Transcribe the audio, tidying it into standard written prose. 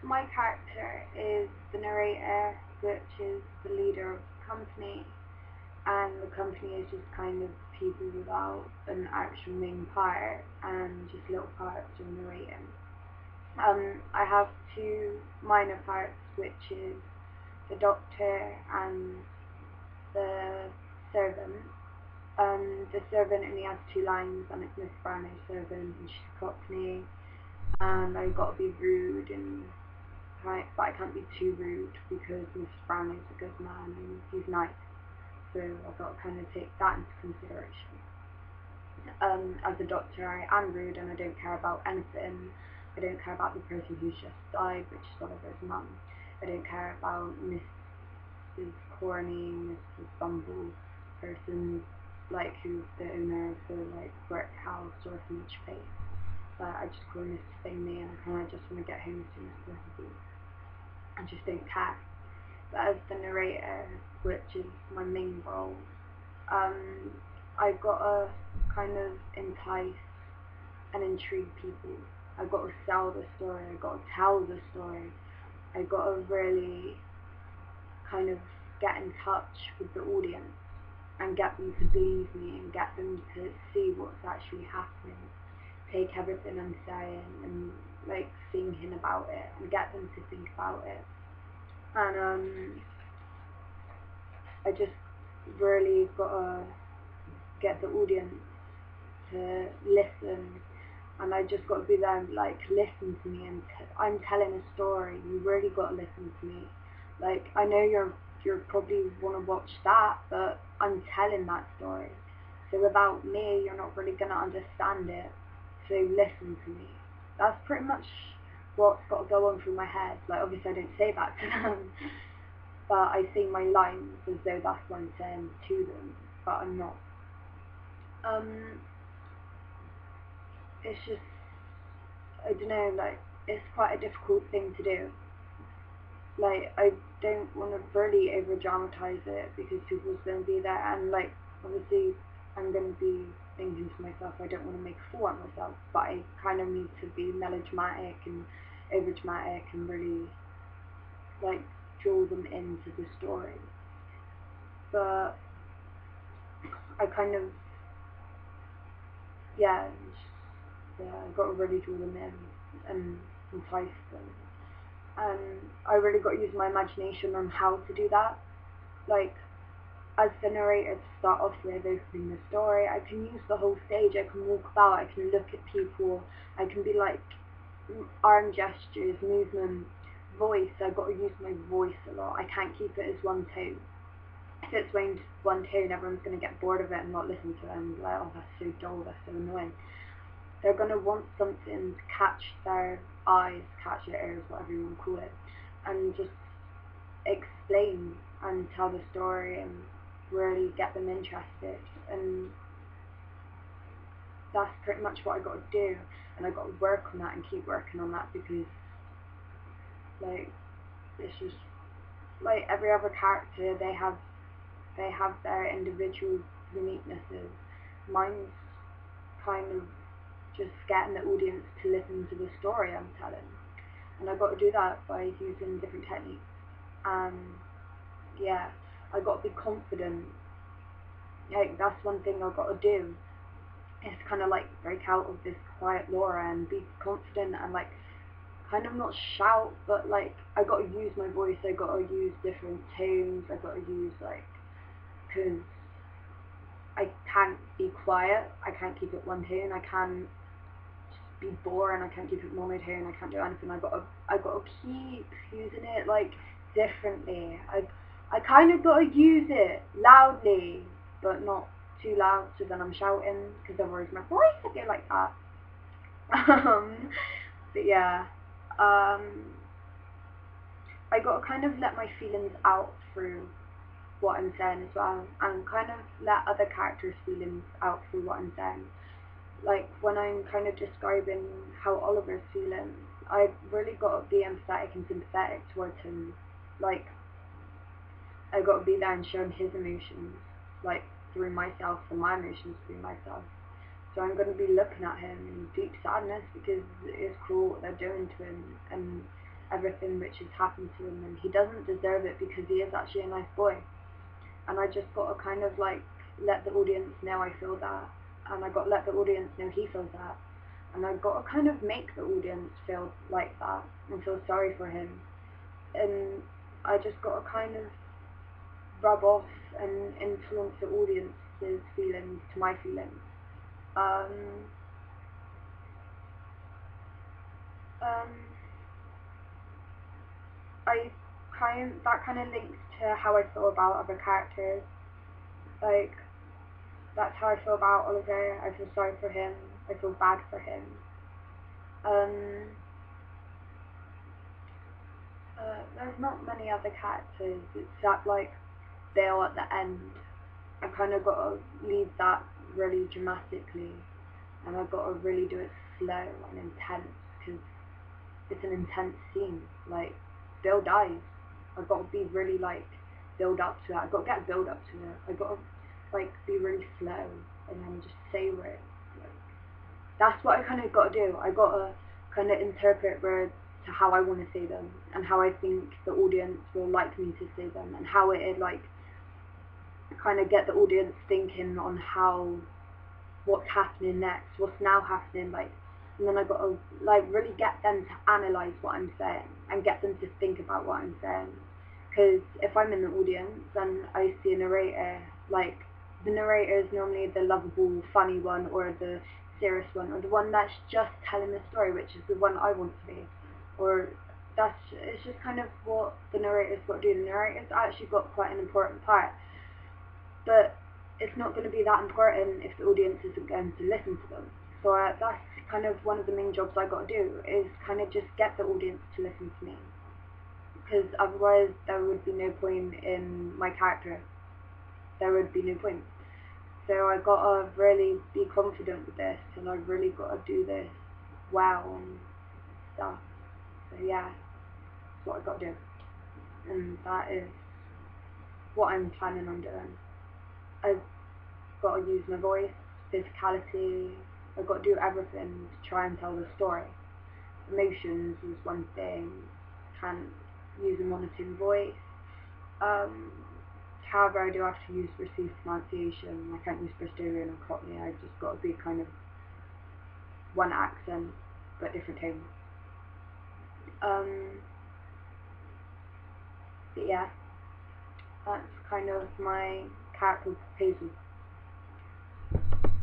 My character is the narrator, which is the leader of the company, and the company is just kind of people without an actual main part and just little parts of narrating. I have two minor parts, which is the doctor and the servant. The servant only has two lines, and it's Miss Brownlow's servant, and she's a Cockney, and I gotta be rude and right, but I can't be too rude because Mr. Brownlow's a good man and he's nice, so I've got to kind of take that into consideration. As a doctor, I am rude and I don't care about anything. I don't care about the person who's just died, which is Oliver's mum. I don't care about Mrs. Corney, Mrs. Bumble, person like who's the owner of the like workhouse orphanage place. But I just call Mrs. Thingy and I kind of just want to get home as soon as possible. I just don't care. But as the narrator, which is my main role, um, I've got to kind of entice and intrigue people. I've got to sell the story. I've got to tell the story. I've got to really kind of get in touch with the audience and get them to believe me and get them to see what's actually happening. Take everything I'm saying and like thinking about it and get them to think about it. And I just really gotta get the audience to listen, and I just gotta be there and like listen to me. And I'm telling a story. You really gotta listen to me. Like I know you're probably wanna watch that, but I'm telling that story. So without me, you're not really gonna understand it. So listen to me. That's pretty much what's got to go on through my head. Like obviously I don't say that to them, but I say my lines as though that's what I'm saying to them, but I'm not. Um, it's just I don't know, like it's quite a difficult thing to do. Like I don't want to really over dramatize it because people's gonna be there, and like obviously I'm gonna be thinking to myself, I don't want to make a fool out of myself, but I kind of need to be melodramatic and over dramatic and really like draw them into the story. But I kind of yeah, yeah, I got to really draw them in and entice them. And I really got to use my imagination on how to do that. Like as the narrator to start off with, opening the story, I can use the whole stage. I can walk about. I can look at people. I can be like arm gestures, movement, voice. I've got to use my voice a lot. I can't keep it as one tone. If it's one tone, everyone's going to get bored of it and not listen to it and be like, oh, that's so dull, that's so annoying. They're going to want something to catch their eyes, catch their ears, whatever you want to call it, and just explain and tell the story and really get them interested. And that's pretty much what I got to do. And I got to work on that and keep working on that because, like, it's just like every other character, they have their individual uniquenesses. Mine's kind of just getting the audience to listen to the story I'm telling, and I got to do that by using different techniques. Yeah, I got to be confident. Like that's one thing I got to do. Is kind of like break out of this quiet Laura and be confident and like kind of not shout, but like I got to use my voice. I got to use different tones. I got to use like because I can't be quiet. I can't keep it one tone. I can't be boring. I can't keep it monotone. I can't do anything. I got to keep using it like differently. I kind of got to use it loudly, but not too loud. So then I'm shouting because otherwise my voice would go like that. But yeah, um, I got to kind of let my feelings out through what I'm saying as well, and kind of let other characters' feelings out through what I'm saying. Like when I'm kind of describing how Oliver's feeling, I really got to be empathetic and sympathetic towards him. Like I got to be there and show him his emotions, like through myself and my emotions through myself. So I'm going to be looking at him in deep sadness because it's cruel what they're doing to him and everything which has happened to him, and he doesn't deserve it because he is actually a nice boy. And I just got to kind of like let the audience know I feel that, and I got to let the audience know he feels that, and I got to kind of make the audience feel like that and feel sorry for him, and I just got to kind of rub off and influence the audience's feelings to my feelings. Um, um, that kind of links to how I feel about other characters. Like, that's how I feel about Oliver. I feel sorry for him. I feel bad for him. Um, there's not many other characters except like Bill at the end. I kind of got to leave that really dramatically, and I've got to really do it slow and intense because it's an intense scene. Like, Bill dies. I've got to be really like build up to it. I've got to get build up to it. I've got to like be really slow and then just savor it. Like, that's what I kind of got to do. I got to kind of interpret words to how I want to say them and how I think the audience will like me to say them, and how it like kind of get the audience thinking on how what's happening next, what's now happening, like, and then I got to like really get them to analyze what I'm saying and get them to think about what I'm saying. Because if I'm in the audience and I see a narrator, like, the narrator is normally the lovable, funny one, or the serious one, or the one that's just telling the story, which is the one I want to be, or it's just kind of what the narrator's got to do. The narrator's actually got quite an important part, but it's not going to be that important if the audience isn't going to listen to them. So that's kind of one of the main jobs I got to do, is kind of just get the audience to listen to me, because otherwise there would be no point in my character. There would be no point. So I got to really be confident with this, and I really got to do this well and stuff. So yeah, that's what I got to do, and that is what I'm planning on doing. I've got to use my voice, physicality. I've got to do everything to try and tell the story. Emotions is one thing. Can't use a monotone voice. However, I do have to use received pronunciation. I can't use Bristolian or Cockney. I just got to be kind of one accent but different tones. But yeah, that's kind of my character proposal.